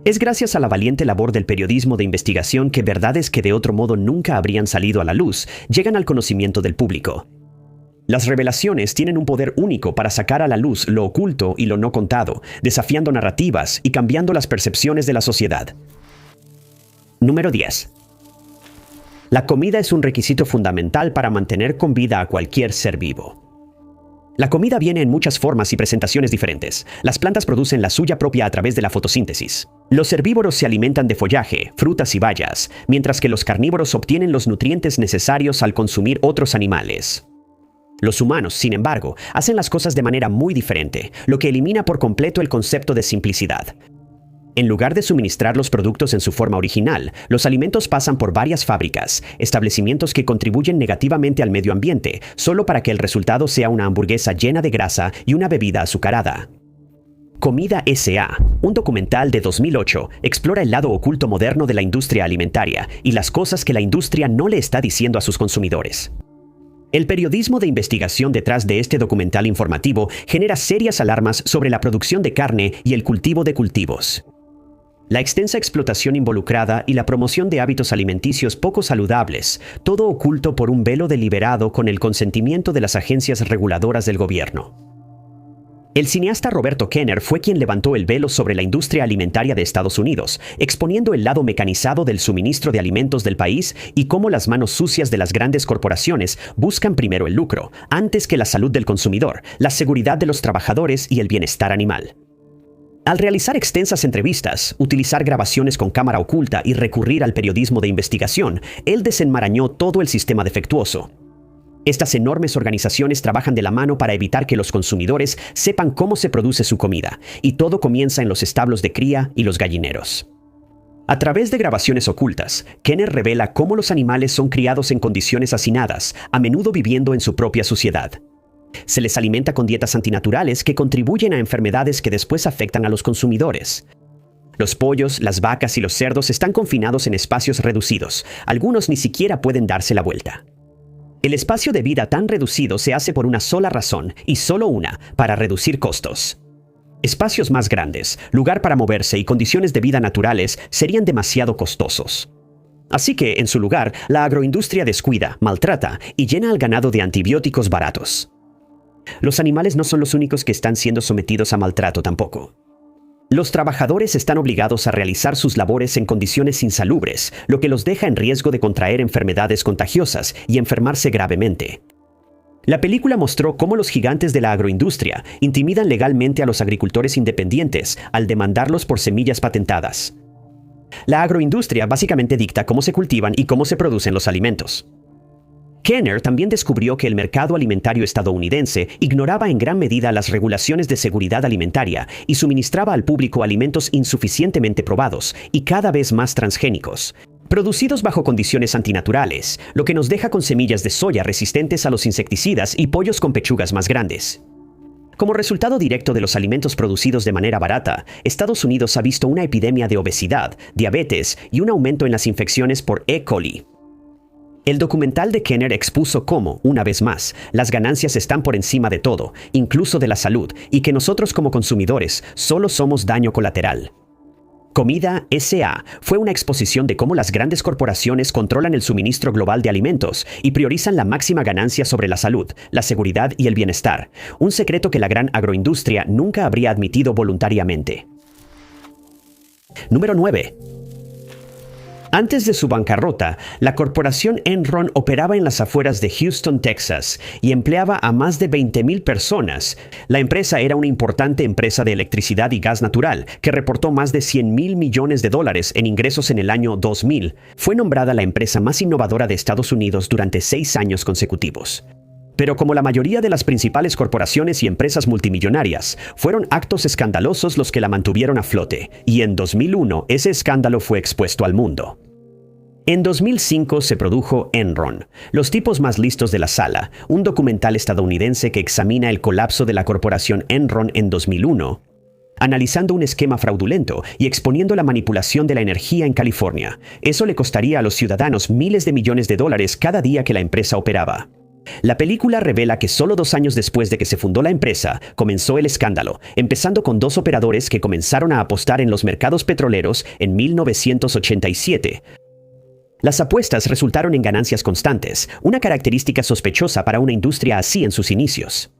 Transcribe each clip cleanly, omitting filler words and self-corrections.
Es gracias a la valiente labor del periodismo de investigación que verdades que de otro modo nunca habrían salido a la luz llegan al conocimiento del público. Las revelaciones tienen un poder único para sacar a la luz lo oculto y lo no contado, desafiando narrativas y cambiando las percepciones de la sociedad. Número 10. La comida es un requisito fundamental para mantener con vida a cualquier ser vivo. La comida viene en muchas formas y presentaciones diferentes. Las plantas producen la suya propia a través de la fotosíntesis. Los herbívoros se alimentan de follaje, frutas y bayas, mientras que los carnívoros obtienen los nutrientes necesarios al consumir otros animales. Los humanos, sin embargo, hacen las cosas de manera muy diferente, lo que elimina por completo el concepto de simplicidad. En lugar de suministrar los productos en su forma original, los alimentos pasan por varias fábricas, establecimientos que contribuyen negativamente al medio ambiente, solo para que el resultado sea una hamburguesa llena de grasa y una bebida azucarada. Comida S.A., un documental de 2008, explora el lado oculto moderno de la industria alimentaria y las cosas que la industria no le está diciendo a sus consumidores. El periodismo de investigación detrás de este documental informativo genera serias alarmas sobre la producción de carne y el cultivo de cultivos. La extensa explotación involucrada y la promoción de hábitos alimenticios poco saludables, todo oculto por un velo deliberado con el consentimiento de las agencias reguladoras del gobierno. El cineasta Roberto Kenner fue quien levantó el velo sobre la industria alimentaria de Estados Unidos, exponiendo el lado mecanizado del suministro de alimentos del país y cómo las manos sucias de las grandes corporaciones buscan primero el lucro, antes que la salud del consumidor, la seguridad de los trabajadores y el bienestar animal. Al realizar extensas entrevistas, utilizar grabaciones con cámara oculta y recurrir al periodismo de investigación, él desenmarañó todo el sistema defectuoso. Estas enormes organizaciones trabajan de la mano para evitar que los consumidores sepan cómo se produce su comida, y todo comienza en los establos de cría y los gallineros. A través de grabaciones ocultas, Kenner revela cómo los animales son criados en condiciones hacinadas, a menudo viviendo en su propia suciedad. Se les alimenta con dietas antinaturales que contribuyen a enfermedades que después afectan a los consumidores. Los pollos, las vacas y los cerdos están confinados en espacios reducidos. Algunos ni siquiera pueden darse la vuelta. El espacio de vida tan reducido se hace por una sola razón, y solo una, para reducir costos. Espacios más grandes, lugar para moverse y condiciones de vida naturales serían demasiado costosos. Así que, en su lugar, la agroindustria descuida, maltrata y llena al ganado de antibióticos baratos. Los animales no son los únicos que están siendo sometidos a maltrato tampoco. Los trabajadores están obligados a realizar sus labores en condiciones insalubres, lo que los deja en riesgo de contraer enfermedades contagiosas y enfermarse gravemente. La película mostró cómo los gigantes de la agroindustria intimidan legalmente a los agricultores independientes al demandarlos por semillas patentadas. La agroindustria básicamente dicta cómo se cultivan y cómo se producen los alimentos. Kenner también descubrió que el mercado alimentario estadounidense ignoraba en gran medida las regulaciones de seguridad alimentaria y suministraba al público alimentos insuficientemente probados y cada vez más transgénicos, producidos bajo condiciones antinaturales, lo que nos deja con semillas de soya resistentes a los insecticidas y pollos con pechugas más grandes. Como resultado directo de los alimentos producidos de manera barata, Estados Unidos ha visto una epidemia de obesidad, diabetes y un aumento en las infecciones por E. coli. El documental de Kenner expuso cómo, una vez más, las ganancias están por encima de todo, incluso de la salud, y que nosotros como consumidores solo somos daño colateral. Comida S.A. fue una exposición de cómo las grandes corporaciones controlan el suministro global de alimentos y priorizan la máxima ganancia sobre la salud, la seguridad y el bienestar, un secreto que la gran agroindustria nunca habría admitido voluntariamente. Número 9. Antes de su bancarrota, la corporación Enron operaba en las afueras de Houston, Texas, y empleaba a más de 20,000 personas. La empresa era una importante empresa de electricidad y gas natural, que reportó más de $100,000 millones en ingresos en el año 2000. Fue nombrada la empresa más innovadora de Estados Unidos durante 6 años consecutivos. Pero como la mayoría de las principales corporaciones y empresas multimillonarias, fueron actos escandalosos los que la mantuvieron a flote, y en 2001 ese escándalo fue expuesto al mundo. En 2005 se produjo Enron, Los tipos más listos de la sala, un documental estadounidense que examina el colapso de la corporación Enron en 2001, analizando un esquema fraudulento y exponiendo la manipulación de la energía en California. Eso le costaría a los ciudadanos miles de millones de dólares cada día que la empresa operaba. La película revela que solo 2 años después de que se fundó la empresa, comenzó el escándalo, empezando con 2 operadores que comenzaron a apostar en los mercados petroleros en 1987. Las apuestas resultaron en ganancias constantes, una característica sospechosa para una industria así en sus inicios.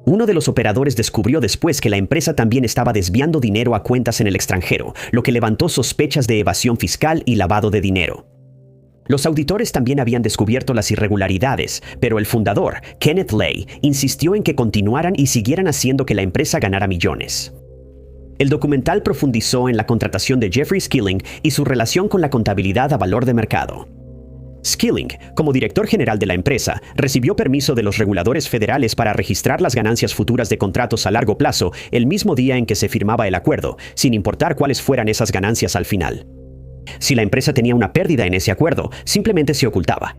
Uno de los operadores descubrió después que la empresa también estaba desviando dinero a cuentas en el extranjero, lo que levantó sospechas de evasión fiscal y lavado de dinero. Los auditores también habían descubierto las irregularidades, pero el fundador, Kenneth Lay, insistió en que continuaran y siguieran haciendo que la empresa ganara millones. El documental profundizó en la contratación de Jeffrey Skilling y su relación con la contabilidad a valor de mercado. Skilling, como director general de la empresa, recibió permiso de los reguladores federales para registrar las ganancias futuras de contratos a largo plazo el mismo día en que se firmaba el acuerdo, sin importar cuáles fueran esas ganancias al final. Si la empresa tenía una pérdida en ese acuerdo, simplemente se ocultaba.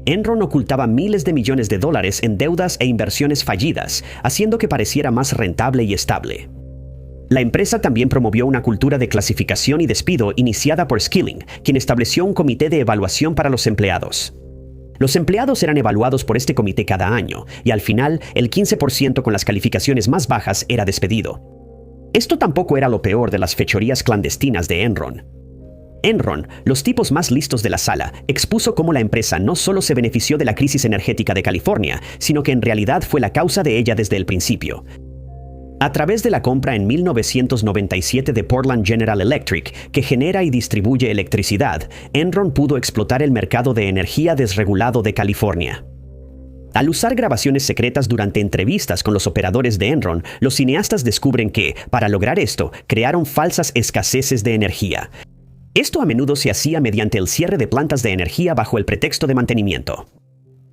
Enron ocultaba miles de millones de dólares en deudas e inversiones fallidas, haciendo que pareciera más rentable y estable. La empresa también promovió una cultura de clasificación y despido iniciada por Skilling, quien estableció un comité de evaluación para los empleados. Los empleados eran evaluados por este comité cada año, y al final, el 15% con las calificaciones más bajas era despedido. Esto tampoco era lo peor de las fechorías clandestinas de Enron. Enron, los tipos más listos de la sala, expuso cómo la empresa no solo se benefició de la crisis energética de California, sino que en realidad fue la causa de ella desde el principio. A través de la compra en 1997 de Portland General Electric, que genera y distribuye electricidad, Enron pudo explotar el mercado de energía desregulado de California. Al usar grabaciones secretas durante entrevistas con los operadores de Enron, los cineastas descubren que, para lograr esto, crearon falsas escaseces de energía. Esto a menudo se hacía mediante el cierre de plantas de energía bajo el pretexto de mantenimiento.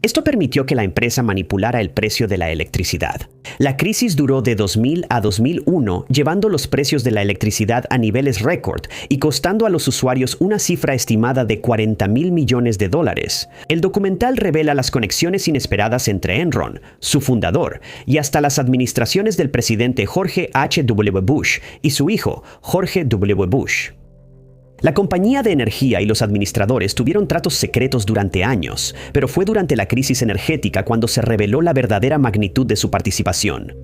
Esto permitió que la empresa manipulara el precio de la electricidad. La crisis duró de 2000 a 2001, llevando los precios de la electricidad a niveles récord y costando a los usuarios una cifra estimada de $40,000 millones. El documental revela las conexiones inesperadas entre Enron, su fundador, y hasta las administraciones del presidente George H.W. Bush y su hijo, George W. Bush. La compañía de energía y los administradores tuvieron tratos secretos durante años, pero fue durante la crisis energética cuando se reveló la verdadera magnitud de su participación.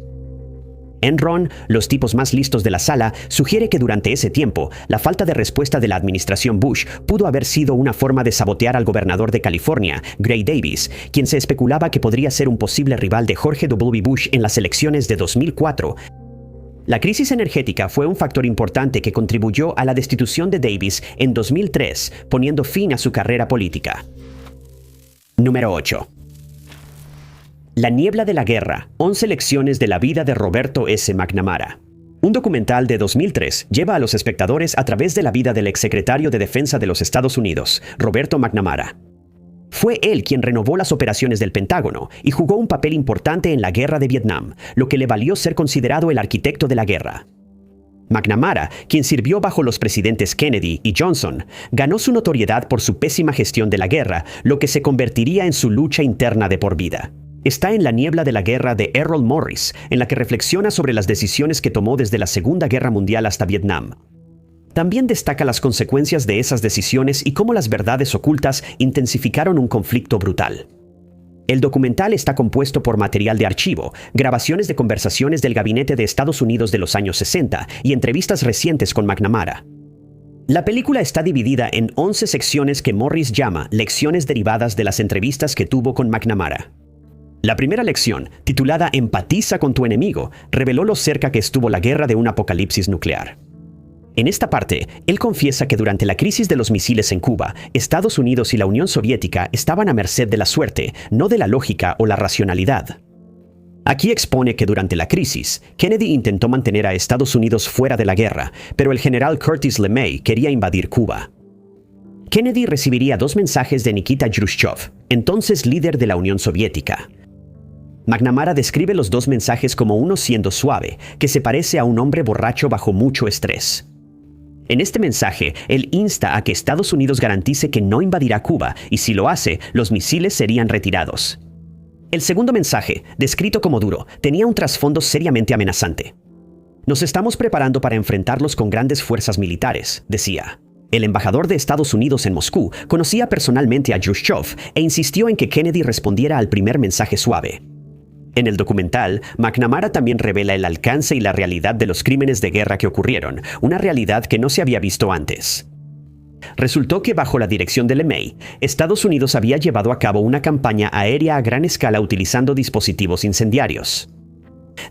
Enron, los tipos más listos de la sala, sugiere que durante ese tiempo, la falta de respuesta de la administración Bush pudo haber sido una forma de sabotear al gobernador de California, Gray Davis, quien se especulaba que podría ser un posible rival de George W. Bush en las elecciones de 2004. La crisis energética fue un factor importante que contribuyó a la destitución de Davis en 2003, poniendo fin a su carrera política. Número 8. La niebla de la guerra, 11 lecciones de la vida de Roberto S. McNamara. Un documental de 2003 lleva a los espectadores a través de la vida del exsecretario de Defensa de los Estados Unidos, Roberto McNamara. Fue él quien renovó las operaciones del Pentágono y jugó un papel importante en la guerra de Vietnam, lo que le valió ser considerado el arquitecto de la guerra. McNamara, quien sirvió bajo los presidentes Kennedy y Johnson, ganó su notoriedad por su pésima gestión de la guerra, lo que se convertiría en su lucha interna de por vida. Está en La niebla de la guerra de Errol Morris, en la que reflexiona sobre las decisiones que tomó desde la Segunda Guerra Mundial hasta Vietnam. También destaca las consecuencias de esas decisiones y cómo las verdades ocultas intensificaron un conflicto brutal. El documental está compuesto por material de archivo, grabaciones de conversaciones del gabinete de Estados Unidos de los años 60 y entrevistas recientes con McNamara. La película está dividida en 11 secciones que Morris llama lecciones derivadas de las entrevistas que tuvo con McNamara. La primera lección, titulada Empatiza con tu enemigo, reveló lo cerca que estuvo la guerra de un apocalipsis nuclear. En esta parte, él confiesa que durante la crisis de los misiles en Cuba, Estados Unidos y la Unión Soviética estaban a merced de la suerte, no de la lógica o la racionalidad. Aquí expone que durante la crisis, Kennedy intentó mantener a Estados Unidos fuera de la guerra, pero el general Curtis LeMay quería invadir Cuba. Kennedy recibiría 2 mensajes de Nikita Khrushchev, entonces líder de la Unión Soviética. McNamara describe los 2 mensajes como uno siendo suave, que se parece a un hombre borracho bajo mucho estrés. En este mensaje, él insta a que Estados Unidos garantice que no invadirá Cuba y si lo hace, los misiles serían retirados. El segundo mensaje, descrito como duro, tenía un trasfondo seriamente amenazante. Nos estamos preparando para enfrentarlos con grandes fuerzas militares, decía. el embajador de Estados Unidos en Moscú conocía personalmente a Khrushchev e insistió en que Kennedy respondiera al primer mensaje suave. En el documental, McNamara también revela el alcance y la realidad de los crímenes de guerra que ocurrieron, una realidad que no se había visto antes. Resultó que bajo la dirección de LeMay, Estados Unidos había llevado a cabo una campaña aérea a gran escala utilizando dispositivos incendiarios.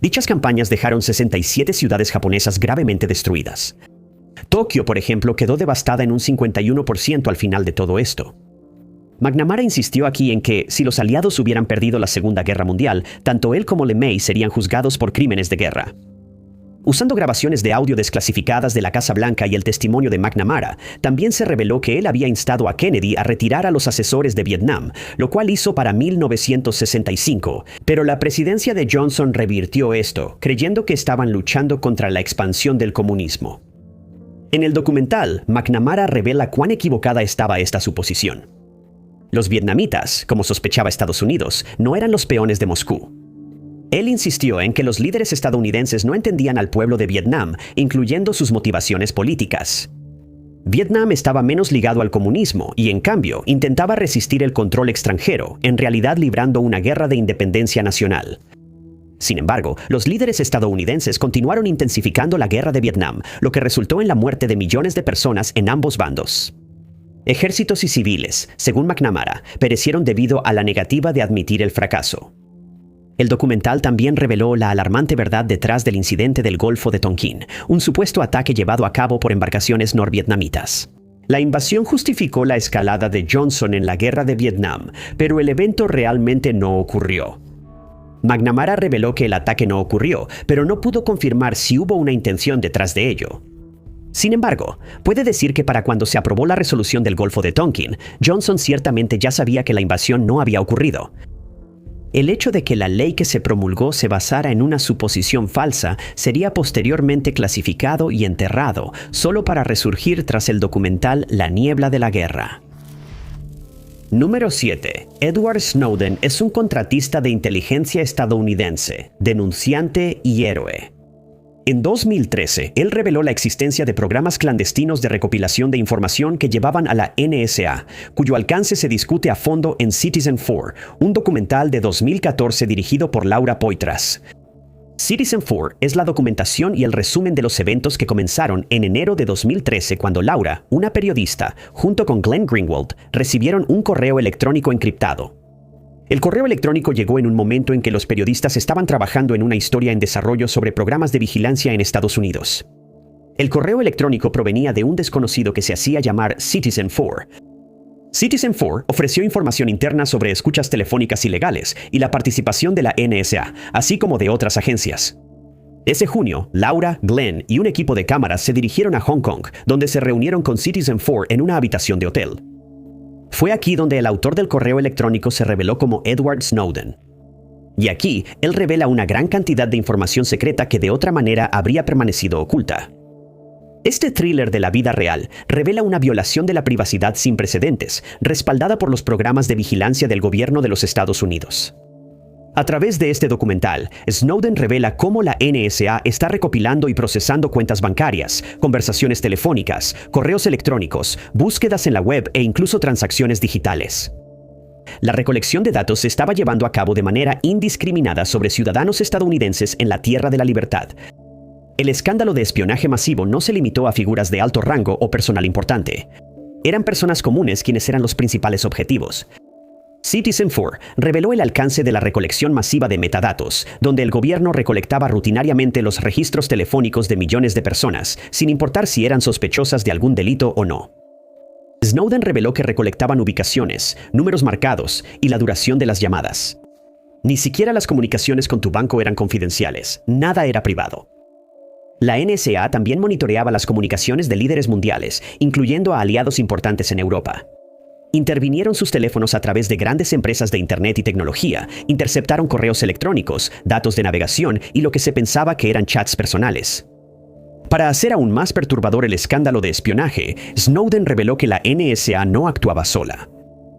Dichas campañas dejaron 67 ciudades japonesas gravemente destruidas. Tokio, por ejemplo, quedó devastada en un 51% al final de todo esto. McNamara insistió aquí en que, si los aliados hubieran perdido la Segunda Guerra Mundial, tanto él como LeMay serían juzgados por crímenes de guerra. Usando grabaciones de audio desclasificadas de la Casa Blanca y el testimonio de McNamara, también se reveló que él había instado a Kennedy a retirar a los asesores de Vietnam, lo cual hizo para 1965, pero la presidencia de Johnson revirtió esto, creyendo que estaban luchando contra la expansión del comunismo. En el documental, McNamara revela cuán equivocada estaba esta suposición. Los vietnamitas, como sospechaba Estados Unidos, no eran los peones de Moscú. Él insistió en que los líderes estadounidenses no entendían al pueblo de Vietnam, incluyendo sus motivaciones políticas. Vietnam estaba menos ligado al comunismo y, en cambio, intentaba resistir el control extranjero, en realidad librando una guerra de independencia nacional. Sin embargo, los líderes estadounidenses continuaron intensificando la guerra de Vietnam, lo que resultó en la muerte de millones de personas en ambos bandos. Ejércitos y civiles, según McNamara, perecieron debido a la negativa de admitir el fracaso. El documental también reveló la alarmante verdad detrás del incidente del Golfo de Tonkin, un supuesto ataque llevado a cabo por embarcaciones norvietnamitas. La invasión justificó la escalada de Johnson en la guerra de Vietnam, pero el evento realmente no ocurrió. McNamara reveló que el ataque no ocurrió, pero no pudo confirmar si hubo una intención detrás de ello. Sin embargo, puede decir que para cuando se aprobó la resolución del Golfo de Tonkin, Johnson ciertamente ya sabía que la invasión no había ocurrido. El hecho de que la ley que se promulgó se basara en una suposición falsa sería posteriormente clasificado y enterrado, solo para resurgir tras el documental La niebla de la guerra. Número 7. Edward Snowden es un contratista de inteligencia estadounidense, denunciante y héroe. En 2013, él reveló la existencia de programas clandestinos de recopilación de información que llevaban a la NSA, cuyo alcance se discute a fondo en Citizen4, un documental de 2014 dirigido por Laura Poitras. Citizen4 es la documentación y el resumen de los eventos que comenzaron en enero de 2013 cuando Laura, una periodista, junto con Glenn Greenwald, recibieron un correo electrónico encriptado. El correo electrónico llegó en un momento en que los periodistas estaban trabajando en una historia en desarrollo sobre programas de vigilancia en Estados Unidos. El correo electrónico provenía de un desconocido que se hacía llamar Citizen4. Citizen4 ofreció información interna sobre escuchas telefónicas ilegales y la participación de la NSA, así como de otras agencias. Ese junio, Laura, Glenn y un equipo de cámaras se dirigieron a Hong Kong, donde se reunieron con Citizen4 en una habitación de hotel. Fue aquí donde el autor del correo electrónico se reveló como Edward Snowden. Y aquí, él revela una gran cantidad de información secreta que de otra manera habría permanecido oculta. Este thriller de la vida real revela una violación de la privacidad sin precedentes, respaldada por los programas de vigilancia del gobierno de los Estados Unidos. A través de este documental, Snowden revela cómo la NSA está recopilando y procesando cuentas bancarias, conversaciones telefónicas, correos electrónicos, búsquedas en la web e incluso transacciones digitales. La recolección de datos se estaba llevando a cabo de manera indiscriminada sobre ciudadanos estadounidenses en la Tierra de la Libertad. El escándalo de espionaje masivo no se limitó a figuras de alto rango o personal importante. Eran personas comunes quienes eran los principales objetivos. Citizen4 reveló el alcance de la recolección masiva de metadatos, donde el gobierno recolectaba rutinariamente los registros telefónicos de millones de personas, sin importar si eran sospechosas de algún delito o no. Snowden reveló que recolectaban ubicaciones, números marcados y la duración de las llamadas. Ni siquiera las comunicaciones con tu banco eran confidenciales, nada era privado. La NSA también monitoreaba las comunicaciones de líderes mundiales, incluyendo a aliados importantes en Europa. Intervinieron sus teléfonos a través de grandes empresas de Internet y tecnología, interceptaron correos electrónicos, datos de navegación y lo que se pensaba que eran chats personales. Para hacer aún más perturbador el escándalo de espionaje, Snowden reveló que la NSA no actuaba sola.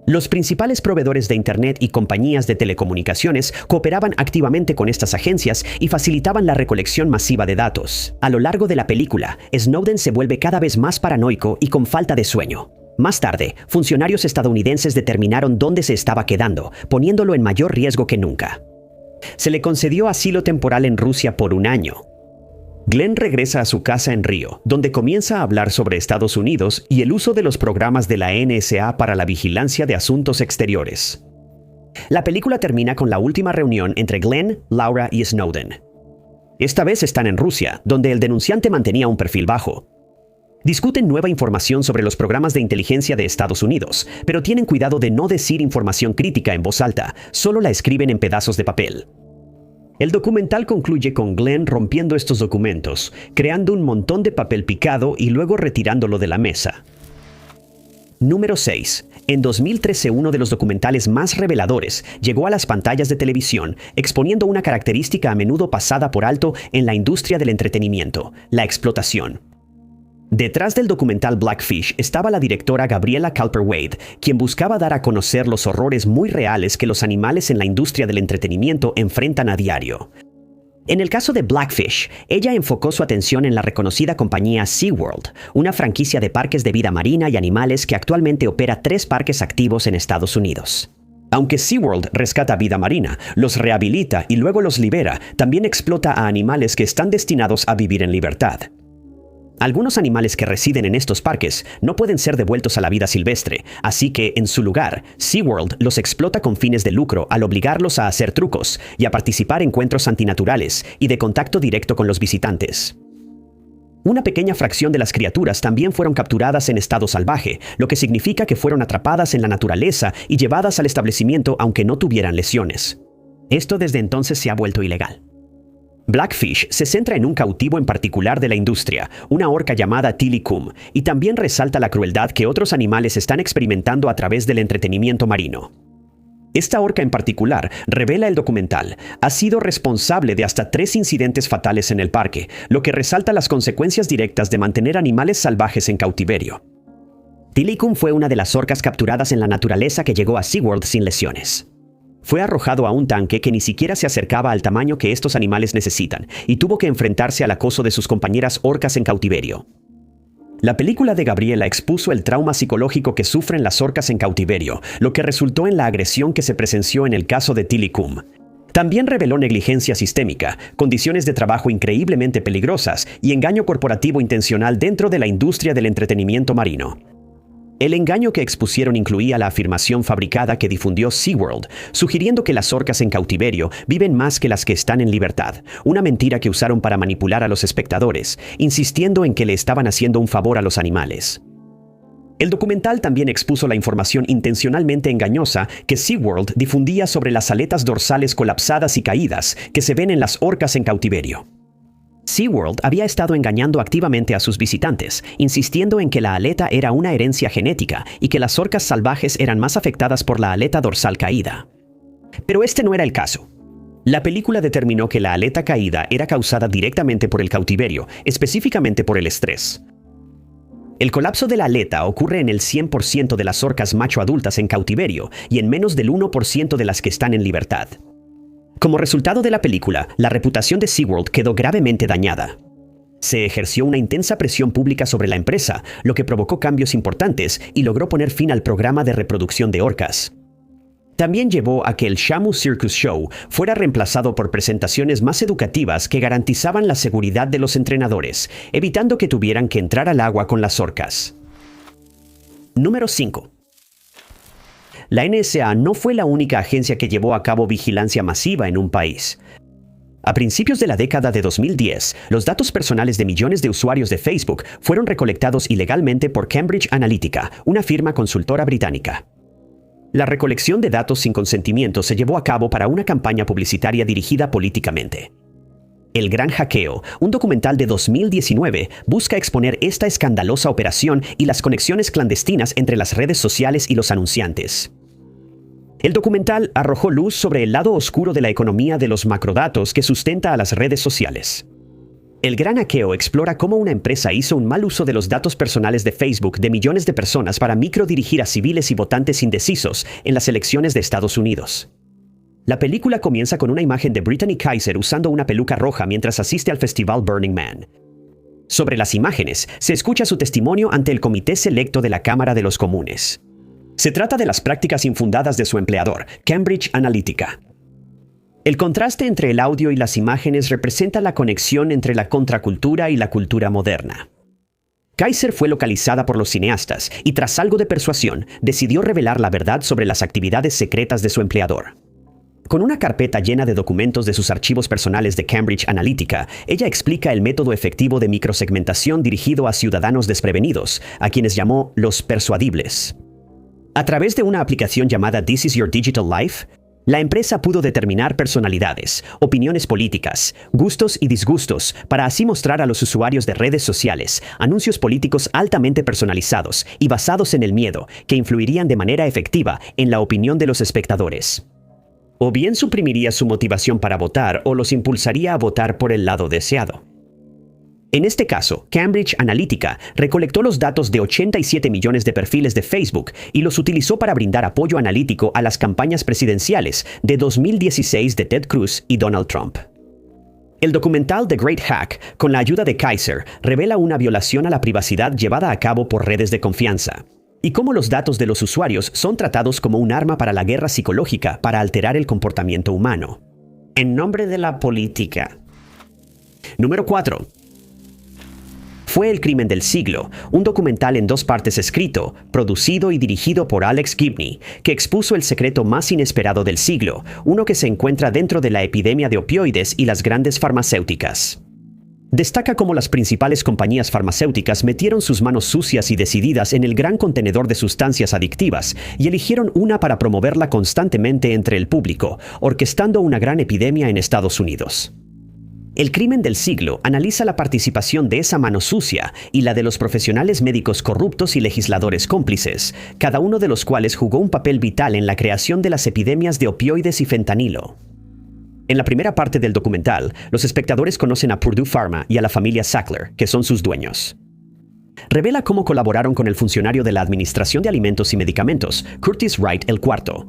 Los principales proveedores de Internet y compañías de telecomunicaciones cooperaban activamente con estas agencias y facilitaban la recolección masiva de datos. A lo largo de la película, Snowden se vuelve cada vez más paranoico y con falta de sueño. Más tarde, funcionarios estadounidenses determinaron dónde se estaba quedando, poniéndolo en mayor riesgo que nunca. Se le concedió asilo temporal en Rusia por 1 año. Glenn regresa a su casa en Río, donde comienza a hablar sobre Estados Unidos y el uso de los programas de la NSA para la vigilancia de asuntos exteriores. La película termina con la última reunión entre Glenn, Laura y Snowden. Esta vez están en Rusia, donde el denunciante mantenía un perfil bajo. Discuten nueva información sobre los programas de inteligencia de Estados Unidos, pero tienen cuidado de no decir información crítica en voz alta, solo la escriben en pedazos de papel. El documental concluye con Glenn rompiendo estos documentos, creando un montón de papel picado y luego retirándolo de la mesa. Número 6. En 2013, uno de los documentales más reveladores llegó a las pantallas de televisión, exponiendo una característica a menudo pasada por alto en la industria del entretenimiento: la explotación. Detrás del documental Blackfish estaba la directora Gabriela Calper-Wade, quien buscaba dar a conocer los horrores muy reales que los animales en la industria del entretenimiento enfrentan a diario. En el caso de Blackfish, ella enfocó su atención en la reconocida compañía SeaWorld, una franquicia de parques de vida marina y animales que actualmente opera 3 parques activos en Estados Unidos. Aunque SeaWorld rescata vida marina, los rehabilita y luego los libera, también explota a animales que están destinados a vivir en libertad. Algunos animales que residen en estos parques no pueden ser devueltos a la vida silvestre, así que, en su lugar, SeaWorld los explota con fines de lucro al obligarlos a hacer trucos y a participar en encuentros antinaturales y de contacto directo con los visitantes. Una pequeña fracción de las criaturas también fueron capturadas en estado salvaje, lo que significa que fueron atrapadas en la naturaleza y llevadas al establecimiento aunque no tuvieran lesiones. Esto desde entonces se ha vuelto ilegal. Blackfish se centra en un cautivo en particular de la industria, una orca llamada Tilikum, y también resalta la crueldad que otros animales están experimentando a través del entretenimiento marino. Esta orca en particular, revela el documental, ha sido responsable de hasta 3 incidentes fatales en el parque, lo que resalta las consecuencias directas de mantener animales salvajes en cautiverio. Tilikum fue una de las orcas capturadas en la naturaleza que llegó a SeaWorld sin lesiones. Fue arrojado a un tanque que ni siquiera se acercaba al tamaño que estos animales necesitan, y tuvo que enfrentarse al acoso de sus compañeras orcas en cautiverio. La película de Gabriela expuso el trauma psicológico que sufren las orcas en cautiverio, lo que resultó en la agresión que se presenció en el caso de Tilikum. También reveló negligencia sistémica, condiciones de trabajo increíblemente peligrosas y engaño corporativo intencional dentro de la industria del entretenimiento marino. El engaño que expusieron incluía la afirmación fabricada que difundió SeaWorld, sugiriendo que las orcas en cautiverio viven más que las que están en libertad, una mentira que usaron para manipular a los espectadores, insistiendo en que le estaban haciendo un favor a los animales. El documental también expuso la información intencionalmente engañosa que SeaWorld difundía sobre las aletas dorsales colapsadas y caídas que se ven en las orcas en cautiverio. SeaWorld había estado engañando activamente a sus visitantes, insistiendo en que la aleta era una herencia genética y que las orcas salvajes eran más afectadas por la aleta dorsal caída. Pero este no era el caso. La película determinó que la aleta caída era causada directamente por el cautiverio, específicamente por el estrés. El colapso de la aleta ocurre en el 100% de las orcas macho adultas en cautiverio y en menos del 1% de las que están en libertad. Como resultado de la película, la reputación de SeaWorld quedó gravemente dañada. Se ejerció una intensa presión pública sobre la empresa, lo que provocó cambios importantes y logró poner fin al programa de reproducción de orcas. También llevó a que el Shamu Circus Show fuera reemplazado por presentaciones más educativas que garantizaban la seguridad de los entrenadores, evitando que tuvieran que entrar al agua con las orcas. Número 5. La NSA no fue la única agencia que llevó a cabo vigilancia masiva en un país. A principios de la década de 2010, los datos personales de millones de usuarios de Facebook fueron recolectados ilegalmente por Cambridge Analytica, una firma consultora británica. La recolección de datos sin consentimiento se llevó a cabo para una campaña publicitaria dirigida políticamente. El Gran Hackeo, un documental de 2019, busca exponer esta escandalosa operación y las conexiones clandestinas entre las redes sociales y los anunciantes. El documental arrojó luz sobre el lado oscuro de la economía de los macrodatos que sustenta a las redes sociales. El gran hackeo explora cómo una empresa hizo un mal uso de los datos personales de Facebook de millones de personas para microdirigir a civiles y votantes indecisos en las elecciones de Estados Unidos. La película comienza con una imagen de Brittany Kaiser usando una peluca roja mientras asiste al festival Burning Man. Sobre las imágenes, se escucha su testimonio ante el comité selecto de la Cámara de los Comunes. Se trata de las prácticas infundadas de su empleador, Cambridge Analytica. El contraste entre el audio y las imágenes representa la conexión entre la contracultura y la cultura moderna. Kaiser fue localizada por los cineastas y, tras algo de persuasión, decidió revelar la verdad sobre las actividades secretas de su empleador. Con una carpeta llena de documentos de sus archivos personales de Cambridge Analytica, ella explica el método efectivo de microsegmentación dirigido a ciudadanos desprevenidos, a quienes llamó los persuadibles. A través de una aplicación llamada This is Your Digital Life, la empresa pudo determinar personalidades, opiniones políticas, gustos y disgustos para así mostrar a los usuarios de redes sociales anuncios políticos altamente personalizados y basados en el miedo que influirían de manera efectiva en la opinión de los espectadores. O bien suprimiría su motivación para votar o los impulsaría a votar por el lado deseado. En este caso, Cambridge Analytica recolectó los datos de 87 millones de perfiles de Facebook y los utilizó para brindar apoyo analítico a las campañas presidenciales de 2016 de Ted Cruz y Donald Trump. El documental The Great Hack, con la ayuda de Kaiser, revela una violación a la privacidad llevada a cabo por redes de confianza, y cómo los datos de los usuarios son tratados como un arma para la guerra psicológica para alterar el comportamiento humano. En nombre de la política. Número 4. Fue el crimen del siglo, un documental en 2 partes escrito, producido y dirigido por Alex Gibney, que expuso el secreto más inesperado del siglo, uno que se encuentra dentro de la epidemia de opioides y las grandes farmacéuticas. Destaca cómo las principales compañías farmacéuticas metieron sus manos sucias y decididas en el gran contenedor de sustancias adictivas y eligieron una para promoverla constantemente entre el público, orquestando una gran epidemia en Estados Unidos. El crimen del siglo analiza la participación de esa mano sucia y la de los profesionales médicos corruptos y legisladores cómplices, cada uno de los cuales jugó un papel vital en la creación de las epidemias de opioides y fentanilo. En la primera parte del documental, los espectadores conocen a Purdue Pharma y a la familia Sackler, que son sus dueños. Revela cómo colaboraron con el funcionario de la Administración de Alimentos y Medicamentos, Curtis Wright IV.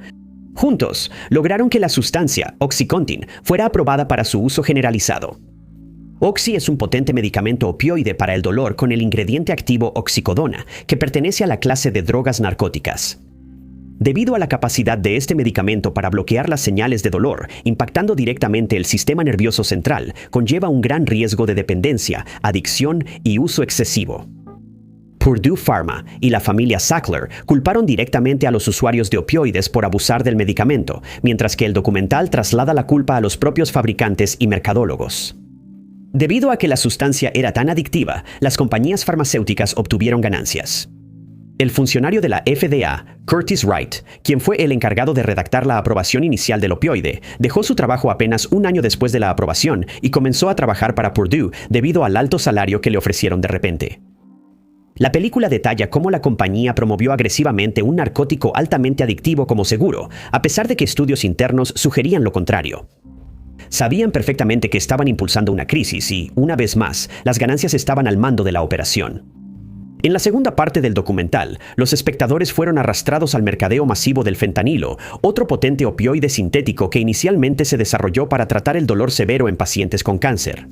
Juntos, lograron que la sustancia, OxyContin, fuera aprobada para su uso generalizado. Oxy es un potente medicamento opioide para el dolor con el ingrediente activo oxicodona, que pertenece a la clase de drogas narcóticas. Debido a la capacidad de este medicamento para bloquear las señales de dolor, impactando directamente el sistema nervioso central, conlleva un gran riesgo de dependencia, adicción y uso excesivo. Purdue Pharma y la familia Sackler culparon directamente a los usuarios de opioides por abusar del medicamento, mientras que el documental traslada la culpa a los propios fabricantes y mercadólogos. Debido a que la sustancia era tan adictiva, las compañías farmacéuticas obtuvieron ganancias. El funcionario de la FDA, Curtis Wright, quien fue el encargado de redactar la aprobación inicial del opioide, dejó su trabajo apenas un año después de la aprobación y comenzó a trabajar para Purdue debido al alto salario que le ofrecieron de repente. La película detalla cómo la compañía promovió agresivamente un narcótico altamente adictivo como seguro, a pesar de que estudios internos sugerían lo contrario. Sabían perfectamente que estaban impulsando una crisis y, una vez más, las ganancias estaban al mando de la operación. En la segunda parte del documental, los espectadores fueron arrastrados al mercadeo masivo del fentanilo, otro potente opioide sintético que inicialmente se desarrolló para tratar el dolor severo en pacientes con cáncer.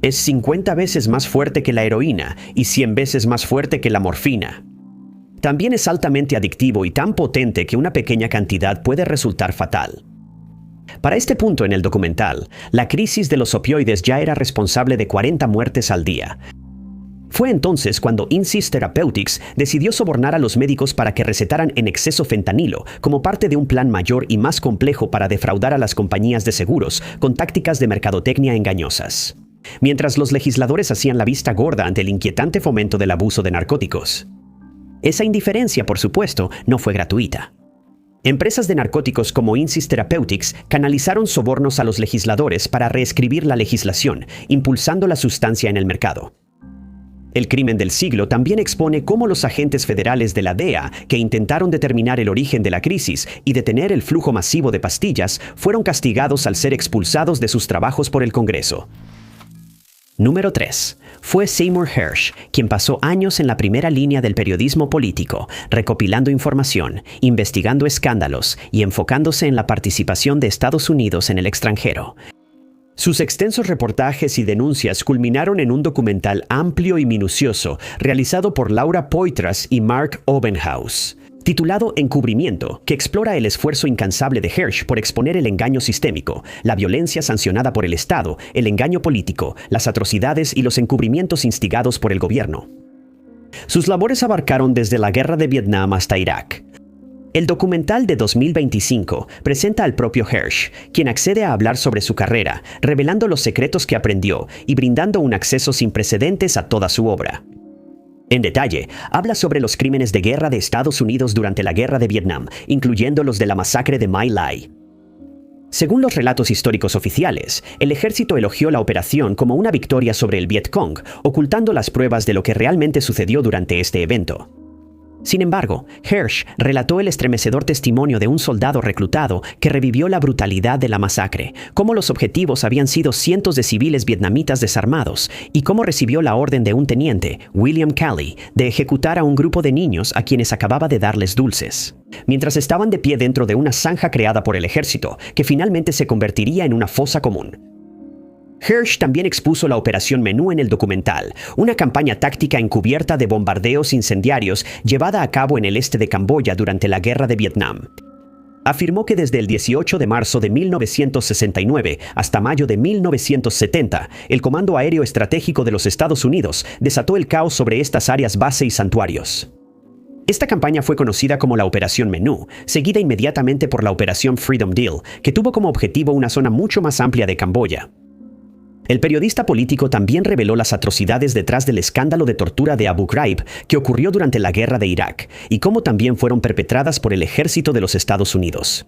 Es 50 veces más fuerte que la heroína y 100 veces más fuerte que la morfina. También es altamente adictivo y tan potente que una pequeña cantidad puede resultar fatal. Para este punto en el documental, la crisis de los opioides ya era responsable de 40 muertes al día. Fue entonces cuando Insys Therapeutics decidió sobornar a los médicos para que recetaran en exceso fentanilo como parte de un plan mayor y más complejo para defraudar a las compañías de seguros con tácticas de mercadotecnia engañosas. Mientras los legisladores hacían la vista gorda ante el inquietante fomento del abuso de narcóticos. Esa indiferencia, por supuesto, no fue gratuita. Empresas de narcóticos como Insys Therapeutics canalizaron sobornos a los legisladores para reescribir la legislación, impulsando la sustancia en el mercado. El crimen del siglo también expone cómo los agentes federales de la DEA, que intentaron determinar el origen de la crisis y detener el flujo masivo de pastillas, fueron castigados al ser expulsados de sus trabajos por el Congreso. Número 3. Fue Seymour Hersh quien pasó años en la primera línea del periodismo político, recopilando información, investigando escándalos y enfocándose en la participación de Estados Unidos en el extranjero. Sus extensos reportajes y denuncias culminaron en un documental amplio y minucioso realizado por Laura Poitras y Mark Obenhaus, titulado Encubrimiento, que explora el esfuerzo incansable de Hersh por exponer el engaño sistémico, la violencia sancionada por el Estado, el engaño político, las atrocidades y los encubrimientos instigados por el gobierno. Sus labores abarcaron desde la Guerra de Vietnam hasta Irak. El documental de 2025 presenta al propio Hersh, quien accede a hablar sobre su carrera, revelando los secretos que aprendió y brindando un acceso sin precedentes a toda su obra. En detalle, habla sobre los crímenes de guerra de Estados Unidos durante la Guerra de Vietnam, incluyendo los de la masacre de My Lai. Según los relatos históricos oficiales, el ejército elogió la operación como una victoria sobre el Vietcong, ocultando las pruebas de lo que realmente sucedió durante este evento. Sin embargo, Hersh relató el estremecedor testimonio de un soldado reclutado que revivió la brutalidad de la masacre, cómo los objetivos habían sido cientos de civiles vietnamitas desarmados y cómo recibió la orden de un teniente, William Calley, de ejecutar a un grupo de niños a quienes acababa de darles dulces, mientras estaban de pie dentro de una zanja creada por el ejército, que finalmente se convertiría en una fosa común. Hersh también expuso la Operación Menú en el documental, una campaña táctica encubierta de bombardeos incendiarios llevada a cabo en el este de Camboya durante la Guerra de Vietnam. Afirmó que desde el 18 de marzo de 1969 hasta mayo de 1970, el Comando Aéreo Estratégico de los Estados Unidos desató el caos sobre estas áreas base y santuarios. Esta campaña fue conocida como la Operación Menú, seguida inmediatamente por la Operación Freedom Deal, que tuvo como objetivo una zona mucho más amplia de Camboya. El periodista político también reveló las atrocidades detrás del escándalo de tortura de Abu Ghraib que ocurrió durante la guerra de Irak y cómo también fueron perpetradas por el ejército de los Estados Unidos.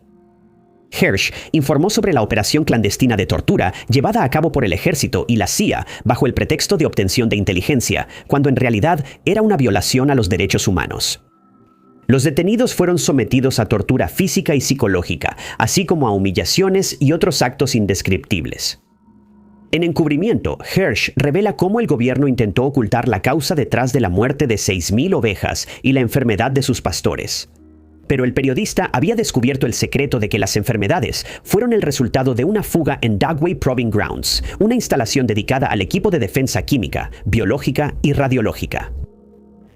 Hersh informó sobre la operación clandestina de tortura llevada a cabo por el ejército y la CIA bajo el pretexto de obtención de inteligencia, cuando en realidad era una violación a los derechos humanos. Los detenidos fueron sometidos a tortura física y psicológica, así como a humillaciones y otros actos indescriptibles. En Encubrimiento, Hersh revela cómo el gobierno intentó ocultar la causa detrás de la muerte de 6,000 ovejas y la enfermedad de sus pastores. Pero el periodista había descubierto el secreto de que las enfermedades fueron el resultado de una fuga en Dagway Proving Grounds, una instalación dedicada al equipo de defensa química, biológica y radiológica.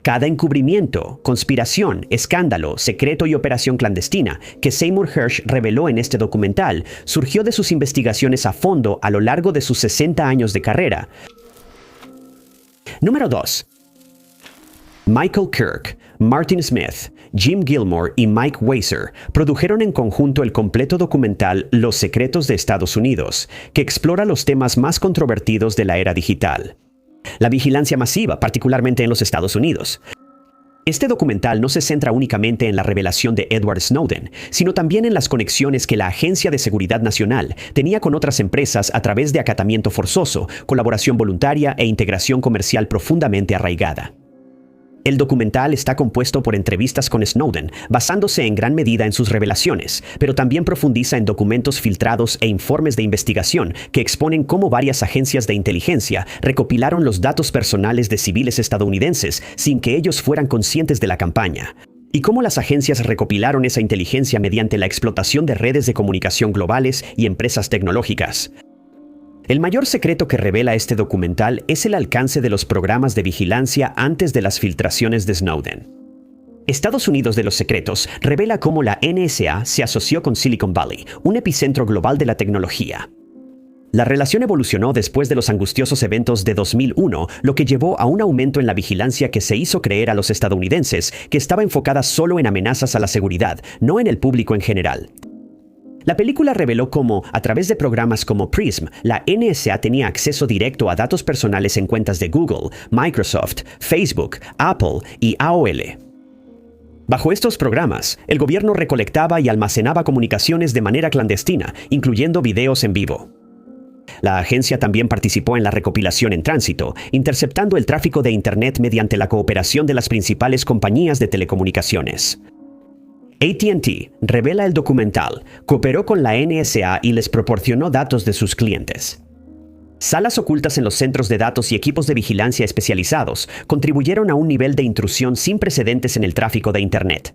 Cada encubrimiento, conspiración, escándalo, secreto y operación clandestina que Seymour Hersh reveló en este documental surgió de sus investigaciones a fondo a lo largo de sus 60 años de carrera. Número 2. Michael Kirk, Martin Smith, Jim Gilmore y Mike Weiser produjeron en conjunto el completo documental Los secretos de Estados Unidos, que explora los temas más controvertidos de la era digital. La vigilancia masiva, particularmente en los Estados Unidos. Este documental no se centra únicamente en la revelación de Edward Snowden, sino también en las conexiones que la Agencia de Seguridad Nacional tenía con otras empresas a través de acatamiento forzoso, colaboración voluntaria e integración comercial profundamente arraigada. El documental está compuesto por entrevistas con Snowden, basándose en gran medida en sus revelaciones, pero también profundiza en documentos filtrados e informes de investigación que exponen cómo varias agencias de inteligencia recopilaron los datos personales de civiles estadounidenses sin que ellos fueran conscientes de la campaña, y cómo las agencias recopilaron esa inteligencia mediante la explotación de redes de comunicación globales y empresas tecnológicas. El mayor secreto que revela este documental es el alcance de los programas de vigilancia antes de las filtraciones de Snowden. Estados Unidos de los Secretos revela cómo la NSA se asoció con Silicon Valley, un epicentro global de la tecnología. La relación evolucionó después de los angustiosos eventos de 2001, lo que llevó a un aumento en la vigilancia que se hizo creer a los estadounidenses que estaba enfocada solo en amenazas a la seguridad, no en el público en general. La película reveló cómo, a través de programas como Prism, la NSA tenía acceso directo a datos personales en cuentas de Google, Microsoft, Facebook, Apple y AOL. Bajo estos programas, el gobierno recolectaba y almacenaba comunicaciones de manera clandestina, incluyendo videos en vivo. La agencia también participó en la recopilación en tránsito, interceptando el tráfico de Internet mediante la cooperación de las principales compañías de telecomunicaciones. AT&T, revela el documental, cooperó con la NSA y les proporcionó datos de sus clientes. Salas ocultas en los centros de datos y equipos de vigilancia especializados contribuyeron a un nivel de intrusión sin precedentes en el tráfico de Internet.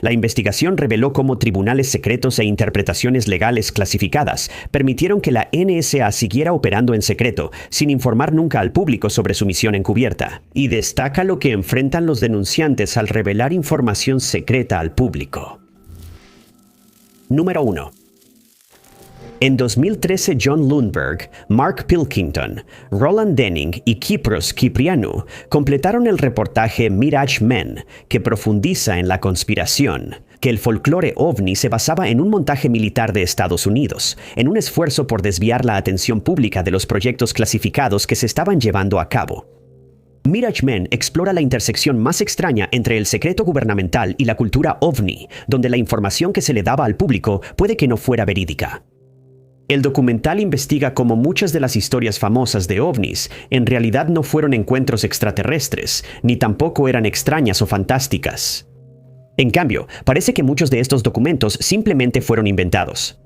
La investigación reveló cómo tribunales secretos e interpretaciones legales clasificadas permitieron que la NSA siguiera operando en secreto, sin informar nunca al público sobre su misión encubierta. Y destaca lo que enfrentan los denunciantes al revelar información secreta al público. Número 1. En 2013, John Lundberg, Mark Pilkington, Roland Denning y Kypros Kyprianou completaron el reportaje Mirage Men, que profundiza en la conspiración, que el folclore ovni se basaba en un montaje militar de Estados Unidos, en un esfuerzo por desviar la atención pública de los proyectos clasificados que se estaban llevando a cabo. Mirage Men explora la intersección más extraña entre el secreto gubernamental y la cultura ovni, donde la información que se le daba al público puede que no fuera verídica. El documental investiga cómo muchas de las historias famosas de ovnis en realidad no fueron encuentros extraterrestres, ni tampoco eran extrañas o fantásticas. En cambio, parece que muchos de estos documentos simplemente fueron inventados.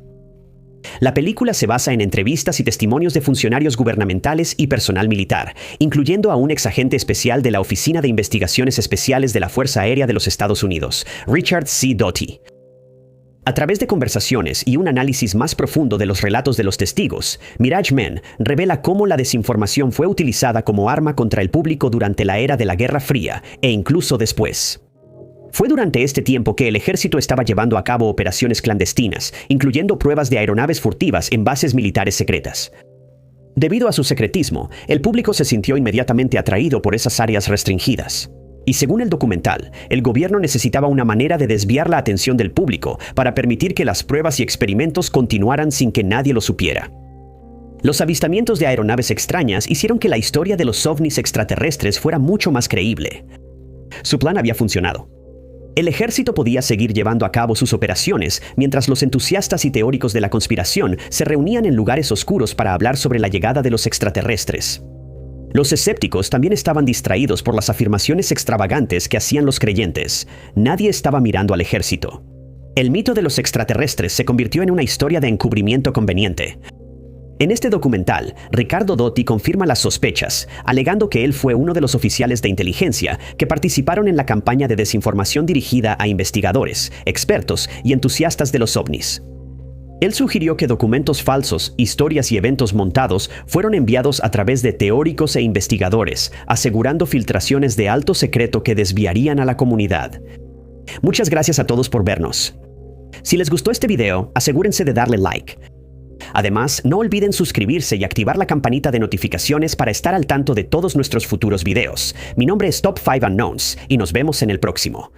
La película se basa en entrevistas y testimonios de funcionarios gubernamentales y personal militar, incluyendo a un exagente especial de la Oficina de Investigaciones Especiales de la Fuerza Aérea de los Estados Unidos, Richard C. Doty. A través de conversaciones y un análisis más profundo de los relatos de los testigos, Mirage Men revela cómo la desinformación fue utilizada como arma contra el público durante la era de la Guerra Fría e incluso después. Fue durante este tiempo que el ejército estaba llevando a cabo operaciones clandestinas, incluyendo pruebas de aeronaves furtivas en bases militares secretas. Debido a su secretismo, el público se sintió inmediatamente atraído por esas áreas restringidas. Y según el documental, el gobierno necesitaba una manera de desviar la atención del público para permitir que las pruebas y experimentos continuaran sin que nadie lo supiera. Los avistamientos de aeronaves extrañas hicieron que la historia de los ovnis extraterrestres fuera mucho más creíble. Su plan había funcionado. El ejército podía seguir llevando a cabo sus operaciones mientras los entusiastas y teóricos de la conspiración se reunían en lugares oscuros para hablar sobre la llegada de los extraterrestres. Los escépticos también estaban distraídos por las afirmaciones extravagantes que hacían los creyentes. Nadie estaba mirando al ejército. El mito de los extraterrestres se convirtió en una historia de encubrimiento conveniente. En este documental, Ricardo Doty confirma las sospechas, alegando que él fue uno de los oficiales de inteligencia que participaron en la campaña de desinformación dirigida a investigadores, expertos y entusiastas de los ovnis. Él sugirió que documentos falsos, historias y eventos montados fueron enviados a través de teóricos e investigadores, asegurando filtraciones de alto secreto que desviarían a la comunidad. Muchas gracias a todos por vernos. Si les gustó este video, asegúrense de darle like. Además, no olviden suscribirse y activar la campanita de notificaciones para estar al tanto de todos nuestros futuros videos. Mi nombre es Top 5 Unknowns y nos vemos en el próximo.